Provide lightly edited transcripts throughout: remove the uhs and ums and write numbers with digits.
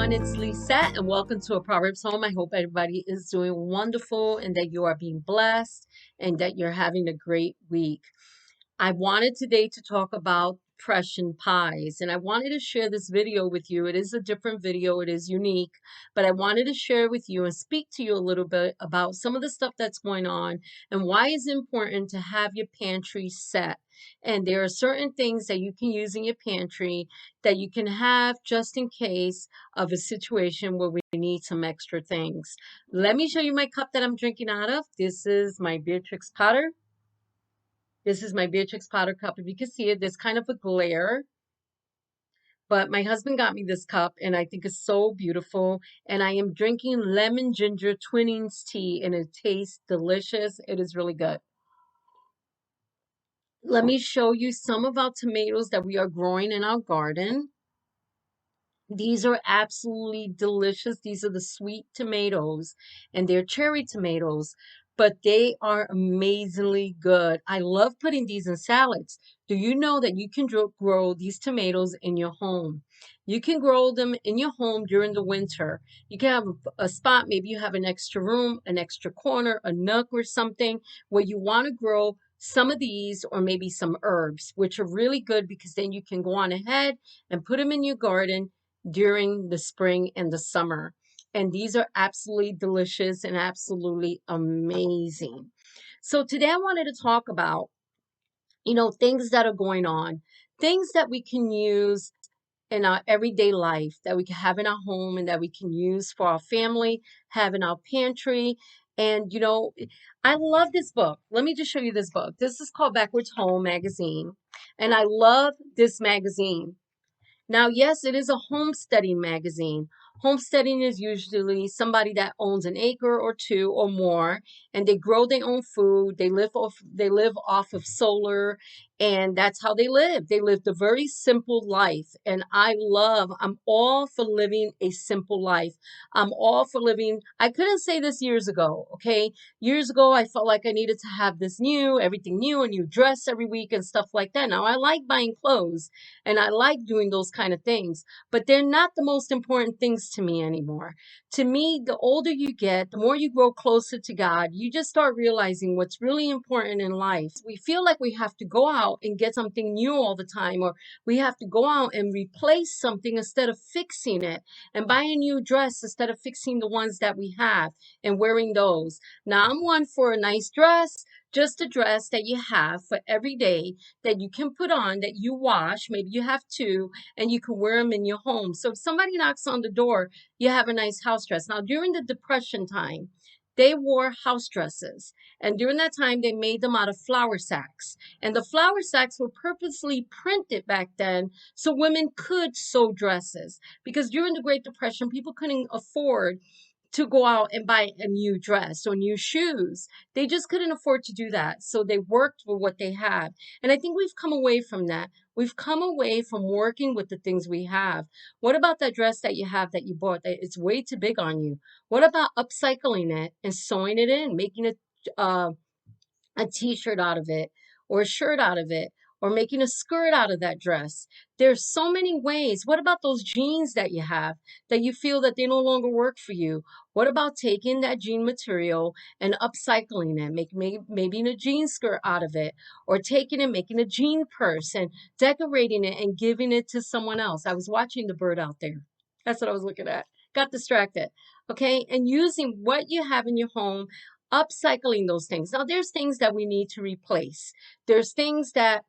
everyone. It's Lisette, and welcome to A Proverbs Home. I hope everybody is doing wonderful and that you are being blessed and that you're having a great week. I wanted today to talk about depression pies, and I wanted to share this video with you. It is a different video, it is unique, but I wanted to share with you and speak to you a little bit about some of the stuff that's going on and why it's important to have your pantry set. And there are certain things that you can use in your pantry that you can have just in case of a situation where we need some extra things. Let me show you my cup that I'm drinking out of. This is my Beatrix Potter. This is my Beatrix Potter cup. If you can see it, there's kind of a glare, but my husband got me this cup and I think it's so beautiful. And I am drinking lemon ginger Twinings tea and it tastes delicious. It is really good. Let me show you some of our tomatoes that we are growing in our garden. These are absolutely delicious. These are the sweet tomatoes and they're cherry tomatoes, but they are amazingly good. I love putting these in salads. Do you know that you can grow these tomatoes in your home? You can grow them in your home during the winter. You can have a spot, maybe you have an extra room, an extra corner, a nook or something where you want to grow some of these or maybe some herbs, which are really good because then you can go on ahead and put them in your garden during the spring and the summer. And these are absolutely delicious and absolutely amazing. So today I wanted to talk about, things that are going on, things that we can use in our everyday life that we can have in our home and that we can use for our family, have in our pantry. And, I love this book. Let me just show you this book. This is called Backwards Home magazine. And I love this magazine. Now, yes, it is a homesteading magazine. Homesteading is usually somebody that owns an acre or two or more, and they grow their own food. They live off of solar, and that's how they live. They lived a very simple life, and I'm all for living a simple life. I'm all for living. I couldn't say this years ago, okay? Years ago, I felt like I needed to have everything new, a new dress every week and stuff like that. Now, I like buying clothes. And I like doing those kind of things, but they're not the most important things to me anymore. To me, the older you get, the more you grow closer to God, you just start realizing what's really important in life. We feel like we have to go out and get something new all the time, or we have to go out and replace something instead of fixing it and buy a new dress instead of fixing the ones that we have and wearing those. Now, I'm one for a nice dress, just a dress that you have for every day that you can put on, that you wash. Maybe you have two, and you can wear them in your home. So if somebody knocks on the door, you have a nice house dress. Now, during the Depression time, they wore house dresses. And during that time, they made them out of flour sacks. And the flour sacks were purposely printed back then so women could sew dresses. Because during the Great Depression, people couldn't afford to go out and buy a new dress or new shoes. They just couldn't afford to do that. So they worked with what they had. And I think we've come away from that. We've come away from working with the things we have. What about that dress that you have that you bought that it's way too big on you? What about upcycling it and sewing it in, making it a t-shirt out of it or a shirt out of it or making a skirt out of that dress? There's so many ways. What about those jeans that you have that you feel that they no longer work for you? What about taking that jean material and upcycling it, maybe a jean skirt out of it, or taking it, making a jean purse and decorating it and giving it to someone else? I was watching the bird out there. That's what I was looking at. Got distracted. Okay. And using what you have in your home, upcycling those things. Now, there's things that we need to replace. There's things that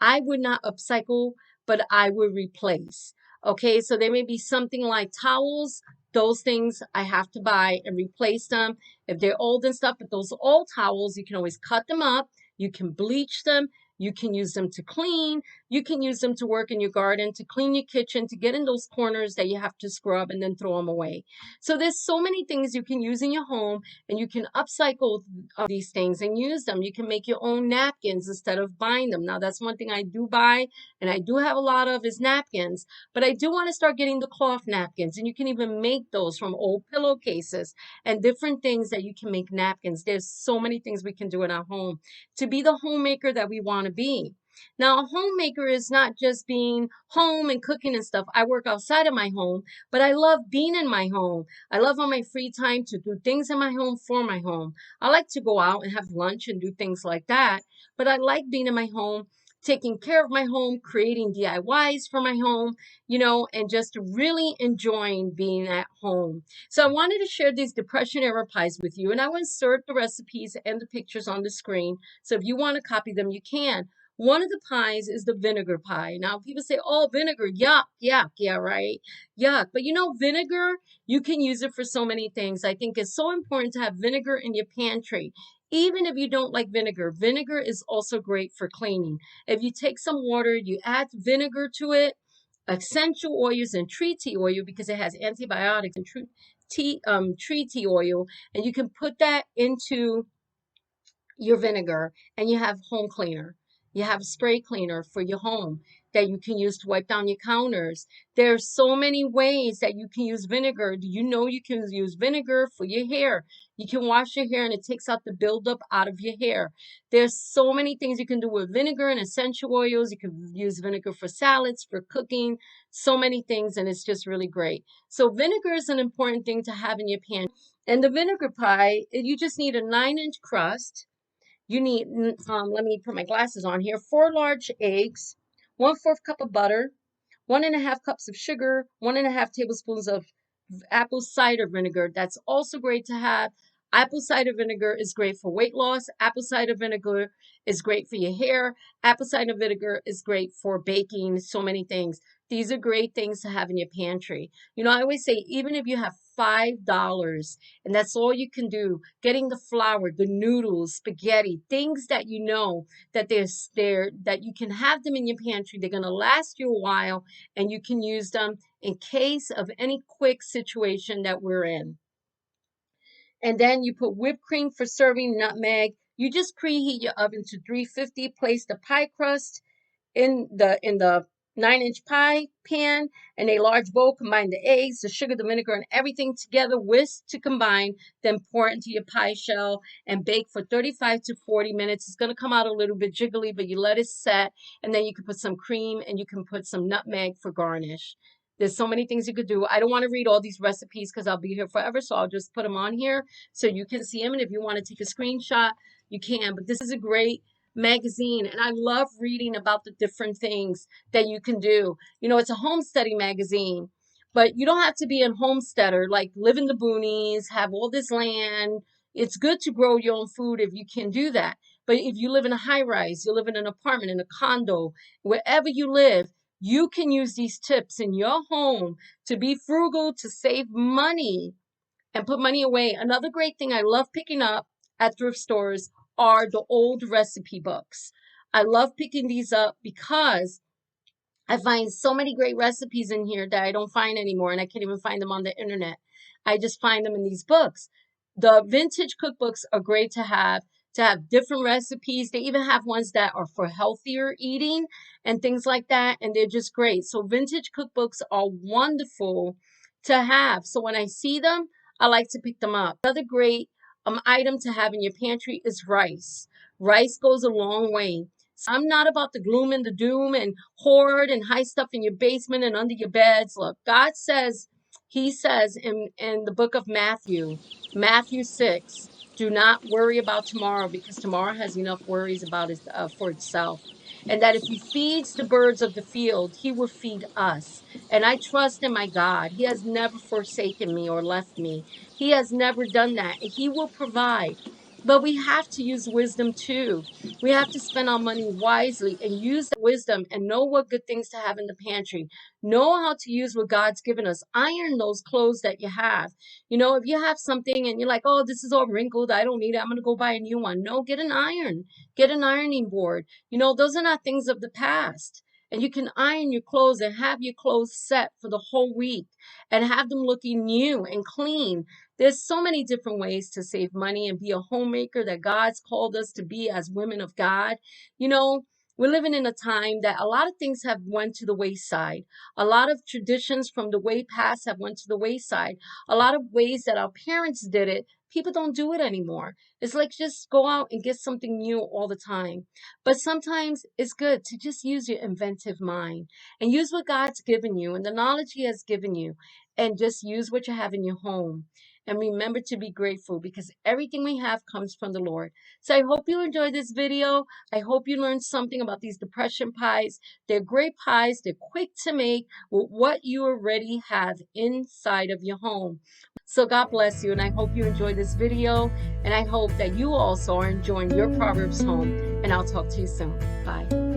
I would not upcycle, but I would replace. Okay, so there may be something like towels. Those things I have to buy and replace them if they're old and stuff. But those old towels, you can always cut them up. You can bleach them. You can use them to clean. You can use them to work in your garden, to clean your kitchen, to get in those corners that you have to scrub and then throw them away. So there's so many things you can use in your home, and you can upcycle these things and use them. You can make your own napkins instead of buying them. Now, that's one thing I do buy, and I do have a lot of is napkins, but I do want to start getting the cloth napkins, and you can even make those from old pillowcases and different things that you can make napkins. There's so many things we can do in our home to be the homemaker that we want to be. Now, a homemaker is not just being home and cooking and stuff. I work outside of my home, but I love being in my home. I love on my free time to do things in my home for my home. I like to go out and have lunch and do things like that, but I like being in my home, taking care of my home, creating DIYs for my home, and just really enjoying being at home. So I wanted to share these depression era pies with you, and I will insert the recipes and the pictures on the screen. So if you want to copy them, you can. One of the pies is the vinegar pie. Now people say, "Oh, vinegar, yuck, yuck." Yeah, right. Yuck. But vinegar, you can use it for so many things. I think it's so important to have vinegar in your pantry. Even if you don't like vinegar, vinegar is also great for cleaning. If you take some water, you add vinegar to it, essential oils and tree tea oil, because it has antibiotics and tree tea oil, and you can put that into your vinegar, and you have home cleaner. You have a spray cleaner for your home that you can use to wipe down your counters. There's so many ways that you can use vinegar. Do you know you can use vinegar for your hair? You can wash your hair and it takes out the buildup out of your hair. There's so many things you can do with vinegar and essential oils. You can use vinegar for salads, for cooking, so many things, and it's just really great. So vinegar is an important thing to have in your pan. And the vinegar pie, you just need a 9-inch crust. You need, let me put my glasses on here, 4 large eggs, 1/4 cup of butter, 1.5 cups of sugar, 1.5 tablespoons of apple cider vinegar. That's also great to have. Apple cider vinegar is great for weight loss. Apple cider vinegar is great for your hair. Apple cider vinegar is great for baking, so many things. These are great things to have in your pantry. I always say, even if you have $5 and that's all you can do, getting the flour, the noodles, spaghetti, things that that that you can have them in your pantry. They're going to last you a while and you can use them in case of any quick situation that we're in. And then you put whipped cream for serving, nutmeg. You just preheat your oven to 350. Place the pie crust in the 9-inch pie pan in a large bowl. Combine the eggs, the sugar, the vinegar, and everything together. Whisk to combine. Then pour it into your pie shell and bake for 35 to 40 minutes. It's going to come out a little bit jiggly, but you let it set, and then you can put some cream and you can put some nutmeg for garnish. There's so many things you could do. I don't want to read all these recipes because I'll be here forever, so I'll just put them on here so you can see them. And if you want to take a screenshot, you can. But this is a great magazine, and I love reading about the different things that you can do. It's a homesteading magazine, but you don't have to be a homesteader, like live in the boonies, have all this land. It's good to grow your own food if you can do that. But if you live in a high rise, you live in an apartment, in a condo, wherever you live, you can use these tips in your home to be frugal, to save money and put money away. Another great thing I love picking up at thrift stores are the old recipe books. I love picking these up because I find so many great recipes in here that I don't find anymore, and I can't even find them on the internet. I just find them in these books. The vintage cookbooks are great to have different recipes. They even have ones that are for healthier eating and things like that, and they're just great. So vintage cookbooks are wonderful to have. So when I see them, I like to pick them up. Another great item to have in your pantry is rice. Rice goes a long way. I'm not about the gloom and the doom and hoard and hide stuff in your basement and under your beds. Look, God says, He says in the book of Matthew, Matthew 6, do not worry about tomorrow because tomorrow has enough worries for itself. And that if He feeds the birds of the field, He will feed us. And I trust in my God. He has never forsaken me or left me. He has never done that. He will provide. But we have to use wisdom too. We have to spend our money wisely and use that wisdom and know what good things to have in the pantry. Know how to use what God's given us. Iron those clothes that you have. If you have something and you're like, oh, this is all wrinkled, I don't need it, I'm going to go buy a new one. No, get an iron. Get an ironing board. Those are not things of the past. And you can iron your clothes and have your clothes set for the whole week and have them looking new and clean. There's so many different ways to save money and be a homemaker that God's called us to be as women of God. We're living in a time that a lot of things have went to the wayside. A lot of traditions from the way past have went to the wayside. A lot of ways that our parents did it, People don't do it anymore. It's like just go out and get something new all the time. But sometimes it's good to just use your inventive mind and use what God's given you and the knowledge He has given you, and just use what you have in your home. And remember to be grateful, because everything we have comes from the Lord. So I hope you enjoyed this video. I hope you learned something about these depression pies. They're great pies. They're quick to make with what you already have inside of your home. So God bless you, and I hope you enjoyed this video, and I hope that you also are enjoying your Proverbs home, and I'll talk to you soon. Bye.